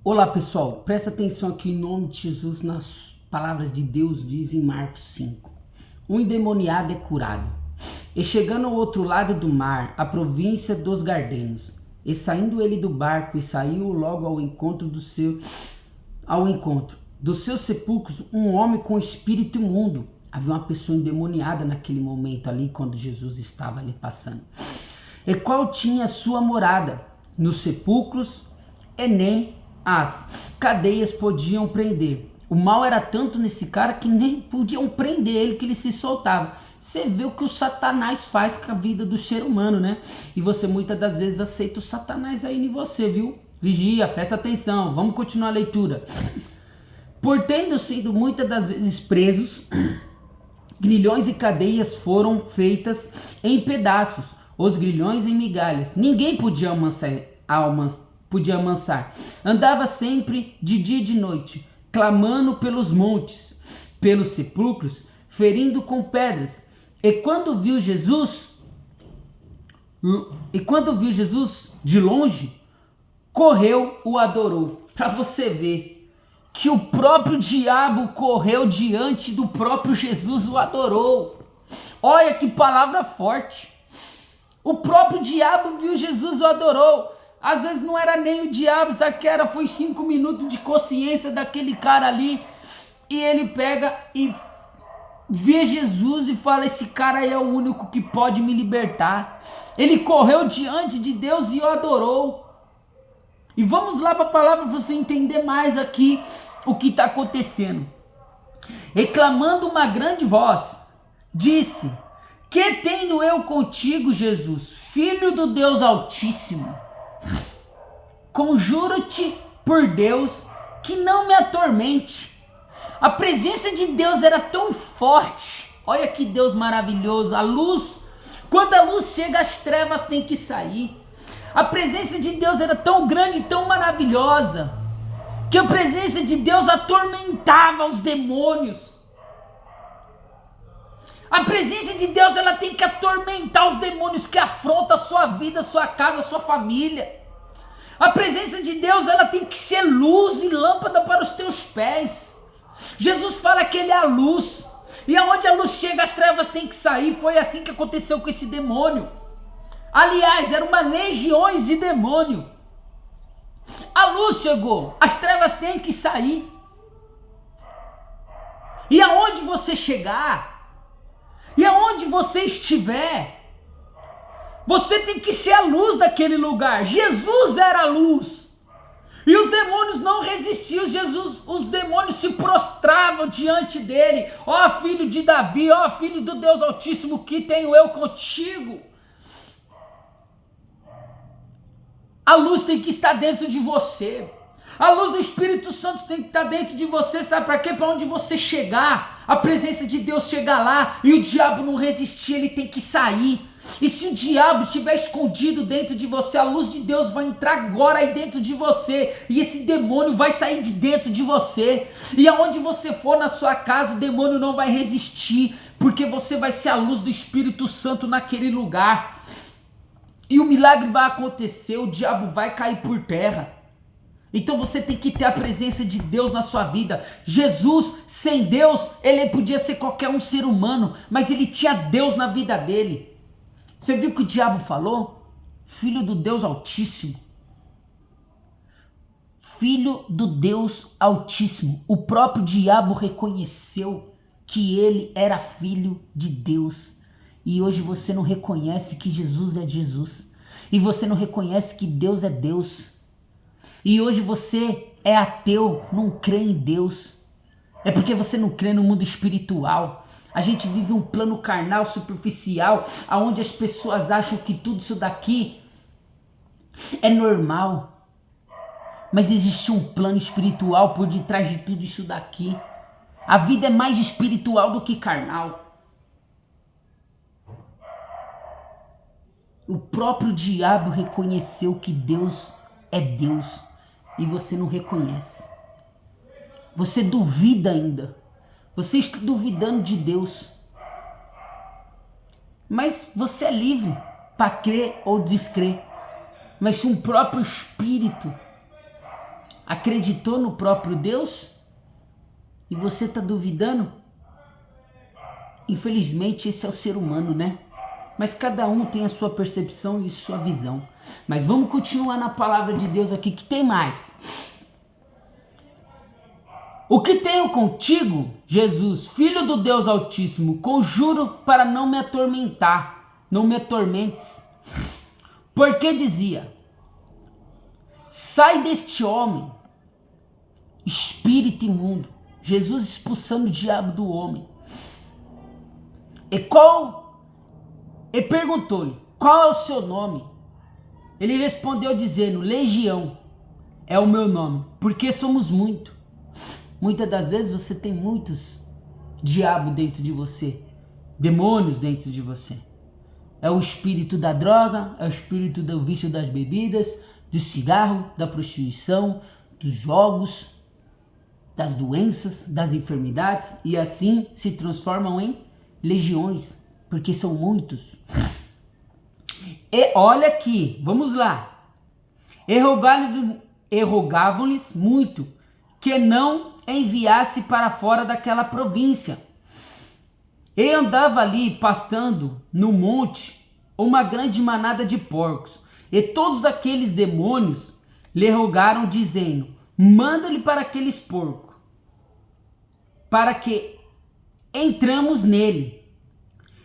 Olá pessoal, presta atenção aqui em nome de Jesus nas palavras de Deus, diz em Marcos 5. Um endemoniado é curado. E chegando ao outro lado do mar, a província dos Gardenos, e saindo ele do barco e saiu logo ao encontro dos seus sepulcros um homem com espírito imundo. Havia uma pessoa endemoniada naquele momento ali, quando Jesus estava ali passando. E qual tinha sua morada nos sepulcros, e nem as cadeias podiam prender. O mal era tanto nesse cara que nem podiam prender ele, que ele se soltava. Você vê o que o Satanás faz com a vida do ser humano, né? E você muitas das vezes aceita o Satanás aí em você, viu? Vigia, presta atenção, vamos continuar a leitura. Por tendo sido muitas das vezes presos, grilhões e cadeias foram feitas em pedaços, os grilhões em migalhas. Ninguém podia amansar. Andava sempre de dia e de noite, clamando pelos montes, pelos sepulcros, ferindo com pedras. E quando viu Jesus de longe, correu, o adorou. Para você ver que o próprio diabo correu diante do próprio Jesus, o adorou. Olha que palavra forte. O próprio diabo viu Jesus, o adorou. Às vezes não era nem o diabo, sabe que era? Foi 5 minutos de consciência daquele cara ali. E ele pega e vê Jesus e fala: esse cara aí é o único que pode me libertar. Ele correu diante de Deus e o adorou. E vamos lá para a palavra para você entender mais aqui o que está acontecendo. Reclamando uma grande voz, disse: que tenho eu contigo, Jesus, Filho do Deus Altíssimo? Conjuro-te por Deus que não me atormente. A presença de Deus era tão forte. Olha que Deus maravilhoso. A luz, quando a luz chega, as trevas têm que sair. A presença de Deus era tão grande, tão maravilhosa, que a presença de Deus atormentava os demônios. A presença de Deus, ela tem que atormentar os demônios que afrontam a sua vida, a sua casa, a sua família. A presença de Deus, ela tem que ser luz e lâmpada para os teus pés. Jesus fala que ele é a luz, e aonde a luz chega, as trevas têm que sair. Foi assim que aconteceu com esse demônio. Aliás, eram uma legiões de demônio. A luz chegou, as trevas têm que sair. E aonde você chegar, e aonde você estiver, você tem que ser a luz daquele lugar. Jesus era a luz. E os demônios não resistiam. Os demônios se prostravam diante dele. Ó filho de Davi, ó filho do Deus Altíssimo, que tenho eu contigo. A luz tem que estar dentro de você. A luz do Espírito Santo tem que estar dentro de você, sabe para quê? Para onde você chegar, a presença de Deus chegar lá e o diabo não resistir, ele tem que sair. E se o diabo estiver escondido dentro de você, a luz de Deus vai entrar agora aí dentro de você, e esse demônio vai sair de dentro de você. E aonde você for na sua casa, o demônio não vai resistir, porque você vai ser a luz do Espírito Santo naquele lugar. E o milagre vai acontecer, o diabo vai cair por terra. Então você tem que ter a presença de Deus na sua vida. Jesus, sem Deus, ele podia ser qualquer um ser humano, mas ele tinha Deus na vida dele. Você viu o que o diabo falou? Filho do Deus Altíssimo. Filho do Deus Altíssimo. O próprio diabo reconheceu que ele era filho de Deus. E hoje você não reconhece que Jesus é Jesus. E você não reconhece que Deus é Deus. E hoje você é ateu, não crê em Deus. É porque você não crê no mundo espiritual. A gente vive um plano carnal, superficial, onde as pessoas acham que tudo isso daqui é normal. Mas existe um plano espiritual por detrás de tudo isso daqui. A vida é mais espiritual do que carnal. O próprio diabo reconheceu que Deus é Deus e você não reconhece. Você duvida ainda. Você está duvidando de Deus. Mas você é livre para crer ou descrer. Mas se um próprio Espírito acreditou no próprio Deus e você está duvidando? Infelizmente esse é o ser humano, né? Mas cada um tem a sua percepção e sua visão. Mas vamos continuar na palavra de Deus aqui, que tem mais. O que tenho contigo, Jesus, Filho do Deus Altíssimo, conjuro para não me atormentar, não me atormentes. Porque dizia, sai deste homem, espírito imundo. Jesus expulsando o diabo do homem. E perguntou-lhe, qual é o seu nome? Ele respondeu dizendo, Legião é o meu nome, porque somos muito. Muitas das vezes você tem muitos diabos dentro de você, demônios dentro de você. É o espírito da droga, é o espírito do vício das bebidas, do cigarro, da prostituição, dos jogos, das doenças, das enfermidades, e assim se transformam em legiões, porque são muitos. E olha aqui, vamos lá. E rogavam-lhes muito que não enviasse para fora daquela província. E andava ali pastando no monte uma grande manada de porcos. E todos aqueles demônios lhe rogaram, dizendo, manda-lhe para aqueles porcos, para que entramos nele.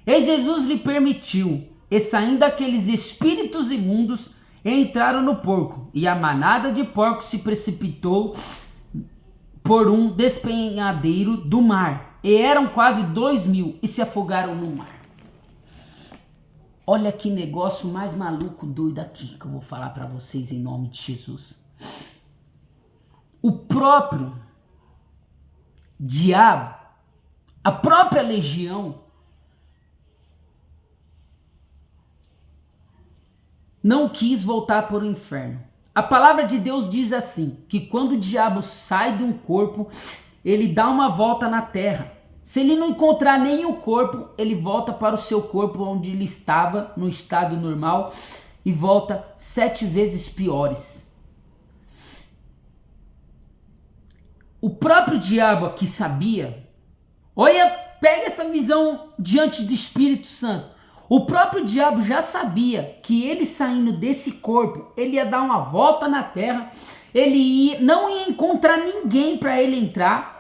E Jesus lhe permitiu, e saindo aqueles espíritos imundos, entraram no porco, e a manada de porcos se precipitou por um despenhadeiro do mar, e eram quase 2.000, e se afogaram no mar. Olha que negócio mais maluco, doido aqui, que eu vou falar para vocês em nome de Jesus. O próprio diabo, a própria legião, não quis voltar para o inferno. A palavra de Deus diz assim, que quando o diabo sai de um corpo, ele dá uma volta na terra. Se ele não encontrar nem o corpo, ele volta para o seu corpo onde ele estava, no estado normal, e volta 7 vezes piores. O próprio diabo aqui sabia, olha, pega essa visão diante do Espírito Santo. O próprio diabo já sabia que ele saindo desse corpo, ele ia dar uma volta na terra, não ia encontrar ninguém para ele entrar,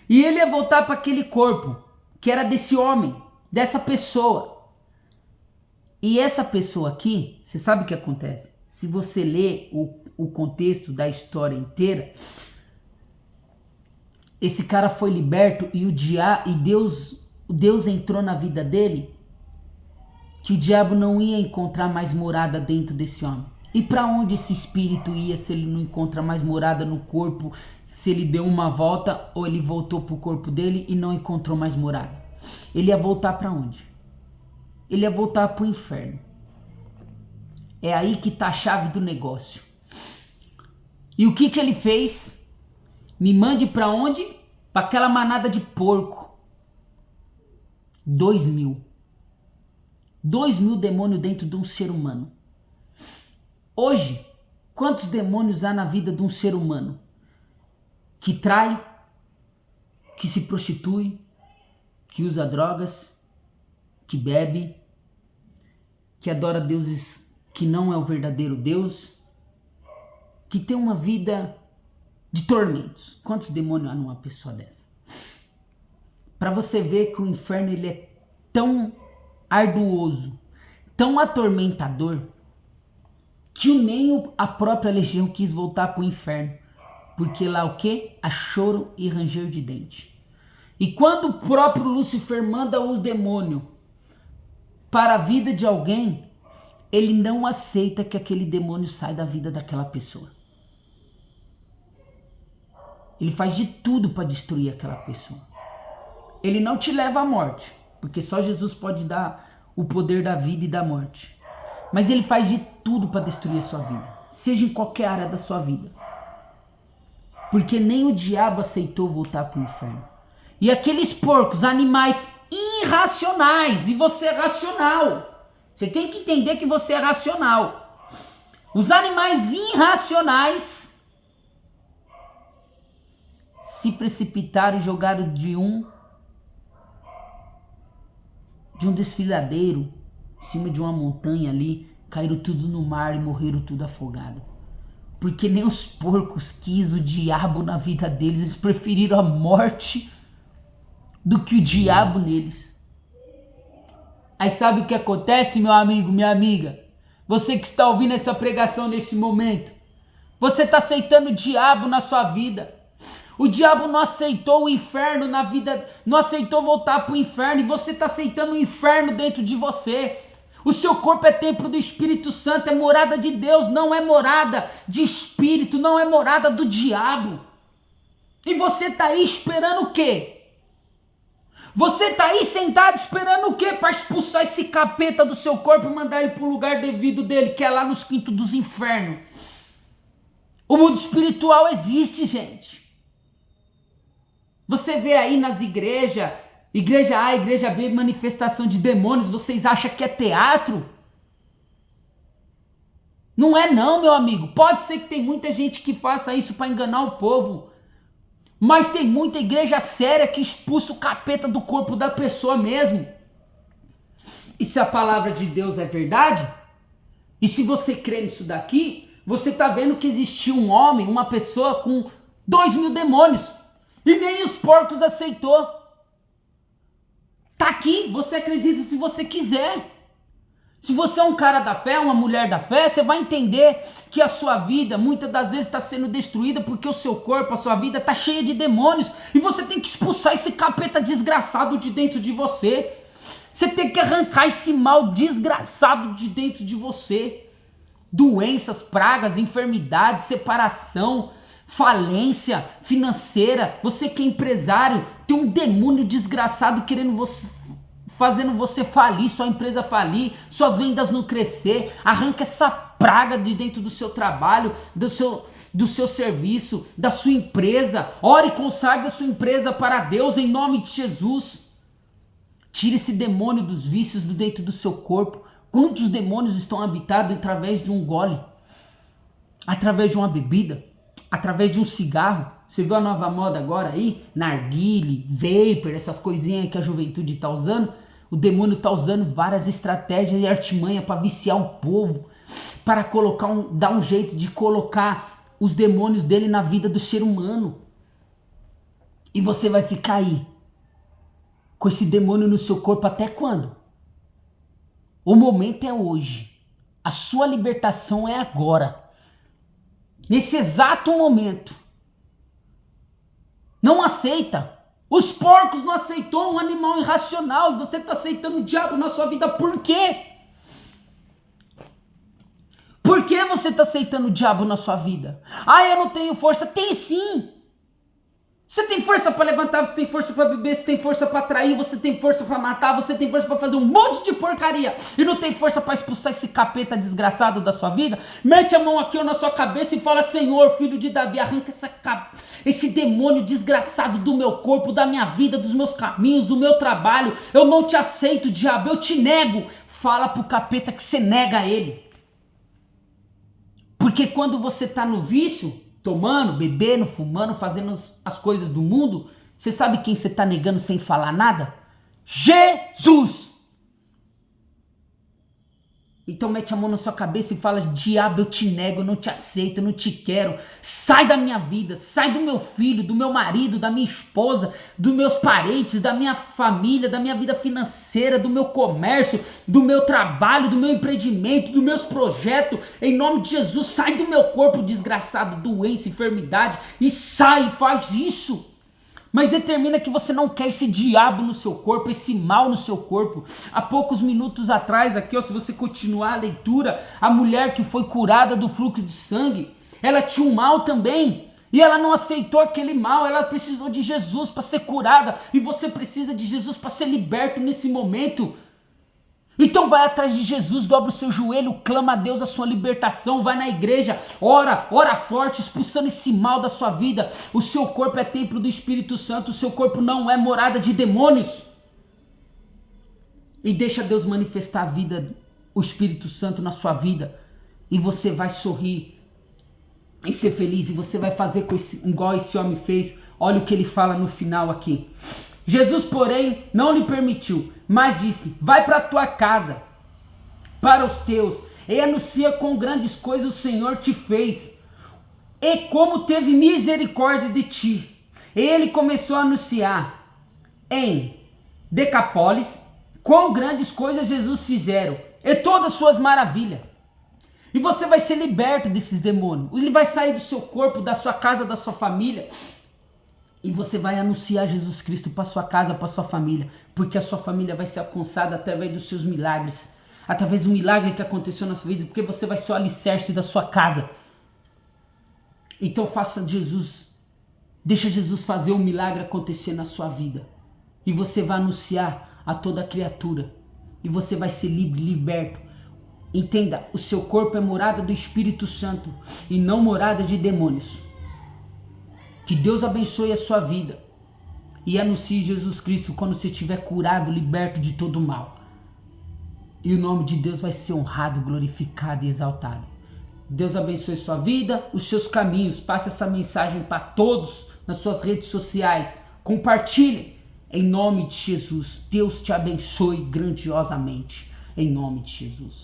e ele ia voltar para aquele corpo, que era desse homem, dessa pessoa. E essa pessoa aqui, você sabe o que acontece? Se você ler o contexto da história inteira, esse cara foi liberto e Deus entrou na vida dele, que o diabo não ia encontrar mais morada dentro desse homem. E para onde esse espírito ia se ele não encontra mais morada no corpo, se ele deu uma volta ou ele voltou para o corpo dele e não encontrou mais morada? Ele ia voltar para onde? Ele ia voltar para o inferno. É aí que está a chave do negócio. E o que ele fez? Me mande para onde? Para aquela manada de porco. 2.000. 2.000 demônios dentro de um ser humano. Hoje, quantos demônios há na vida de um ser humano? Que trai, que se prostitui, que usa drogas, que bebe, que adora deuses que não é o verdadeiro Deus, que tem uma vida de tormentos. Quantos demônios há numa pessoa dessa? Para você ver que o inferno ele é tão arduoso, tão atormentador, que nem a própria legião quis voltar para o inferno, porque lá o que? Há choro e ranger de dente. E quando o próprio Lúcifer manda os demônios para a vida de alguém, ele não aceita que aquele demônio saia da vida daquela pessoa. Ele faz de tudo para destruir aquela pessoa. Ele não te leva à morte, porque só Jesus pode dar o poder da vida e da morte. Mas ele faz de tudo para destruir a sua vida, seja em qualquer área da sua vida. Porque nem o diabo aceitou voltar para o inferno. E aqueles porcos, animais irracionais, e você é racional. Você tem que entender que você é racional. Os animais irracionais se precipitaram e jogaram de um desfiladeiro em cima de uma montanha ali, caíram tudo no mar e morreram tudo afogado. Porque nem os porcos quis o diabo na vida deles, eles preferiram a morte do que o diabo neles. Aí sabe o que acontece, meu amigo, minha amiga? Você que está ouvindo essa pregação nesse momento, você está aceitando o diabo na sua vida. O diabo não aceitou o inferno na vida, não aceitou voltar para o inferno, e você está aceitando o inferno dentro de você. O seu corpo é templo do Espírito Santo, é morada de Deus, não é morada de espírito, não é morada do diabo. E você está aí esperando o quê? Você está aí sentado esperando o quê? Para expulsar esse capeta do seu corpo e mandar ele para o lugar devido dele, que é lá nos quintos dos infernos. O mundo espiritual existe, gente. Você vê aí nas igrejas, igreja A, igreja B, manifestação de demônios, vocês acham que é teatro? Não é não, meu amigo. Pode ser que tem muita gente que faça isso para enganar o povo, mas tem muita igreja séria que expulsa o capeta do corpo da pessoa mesmo. E se a palavra de Deus é verdade, e se você crê nisso daqui, você tá vendo que existia um homem, uma pessoa com 2.000 demônios, e nem os porcos aceitou. Tá aqui, você acredita se você quiser. Se você é um cara da fé, uma mulher da fé, você vai entender que a sua vida muitas das vezes está sendo destruída porque o seu corpo, a sua vida está cheia de demônios, e você tem que expulsar esse capeta desgraçado de dentro de você. Você tem que arrancar esse mal desgraçado de dentro de você. Doenças, pragas, enfermidades, separação, falência financeira. Você que é empresário, tem um demônio desgraçado querendo você, fazendo você falir, sua empresa falir, suas vendas não crescer. Arranca essa praga de dentro do seu trabalho, do seu serviço, da sua empresa. Ore e consagre a sua empresa para Deus em nome de Jesus. Tire esse demônio dos vícios do dentro do seu corpo. Quantos demônios estão habitados através de um gole? Através de uma bebida? Através de um cigarro? Você viu a nova moda agora aí? Narguile, vapor, essas coisinhas aí que a juventude está usando. O demônio está usando várias estratégias e artimanha para viciar o povo, para dar um jeito de colocar os demônios dele na vida do ser humano. E você vai ficar aí com esse demônio no seu corpo até quando? O momento é hoje. A sua libertação é agora. Nesse exato momento. Não aceita. Os porcos não aceitou um animal irracional, e você está aceitando o diabo na sua vida. Por quê? Por que você está aceitando o diabo na sua vida? Ah, eu não tenho força. Tem sim. Você tem força para levantar, você tem força para beber, você tem força para trair, você tem força para matar, você tem força para fazer um monte de porcaria e não tem força para expulsar esse capeta desgraçado da sua vida? Mete a mão aqui na sua cabeça e fala: Senhor, filho de Davi, arranca esse demônio desgraçado do meu corpo, da minha vida, dos meus caminhos, do meu trabalho. Eu não te aceito, diabo, eu te nego. Fala pro capeta que você nega ele. Porque quando você tá no vício, tomando, bebendo, fumando, fazendo as coisas do mundo, você sabe quem você está negando sem falar nada? Jesus! Então mete a mão na sua cabeça e fala: diabo, eu te nego, eu não te aceito, eu não te quero. Sai da minha vida, sai do meu filho, do meu marido, da minha esposa, dos meus parentes, da minha família, da minha vida financeira, do meu comércio, do meu trabalho, do meu empreendimento, dos meus projetos. Em nome de Jesus, sai do meu corpo, desgraçado, doença, enfermidade, e sai e faz isso. Mas determina que você não quer esse diabo no seu corpo, esse mal no seu corpo. Há poucos minutos atrás, aqui, ó, se você continuar a leitura, a mulher que foi curada do fluxo de sangue, ela tinha um mal também. E ela não aceitou aquele mal, ela precisou de Jesus para ser curada. E você precisa de Jesus para ser liberto nesse momento. Então vai atrás de Jesus, dobra o seu joelho, clama a Deus a sua libertação, vai na igreja, ora forte, expulsando esse mal da sua vida. O seu corpo é templo do Espírito Santo, o seu corpo não é morada de demônios. E deixa Deus manifestar a vida, o Espírito Santo na sua vida, e você vai sorrir e ser feliz, e você vai fazer igual esse homem fez. Olha o que ele fala no final aqui. Jesus, porém, não lhe permitiu, mas disse: vai para a tua casa, para os teus, e anuncia quão grandes coisas o Senhor te fez, e como teve misericórdia de ti. E ele começou a anunciar em Decapólis quão grandes coisas Jesus fizeram, e todas suas maravilhas. E você vai ser liberto desses demônios. Ele vai sair do seu corpo, da sua casa, da sua família. E você vai anunciar Jesus Cristo para sua casa, para sua família. Porque a sua família vai ser alcançada através dos seus milagres. Através do milagre que aconteceu na sua vida. Porque você vai ser o alicerce da sua casa. Então faça Jesus. Deixa Jesus fazer um milagre acontecer na sua vida. E você vai anunciar a toda criatura. E você vai ser livre, liberto. Entenda, o seu corpo é morada do Espírito Santo e não morada de demônios. Que Deus abençoe a sua vida e anuncie Jesus Cristo quando você estiver curado, liberto de todo o mal. E o nome de Deus vai ser honrado, glorificado e exaltado. Deus abençoe sua vida, os seus caminhos. Passe essa mensagem para todos nas suas redes sociais. Compartilhe em nome de Jesus. Deus te abençoe grandiosamente em nome de Jesus.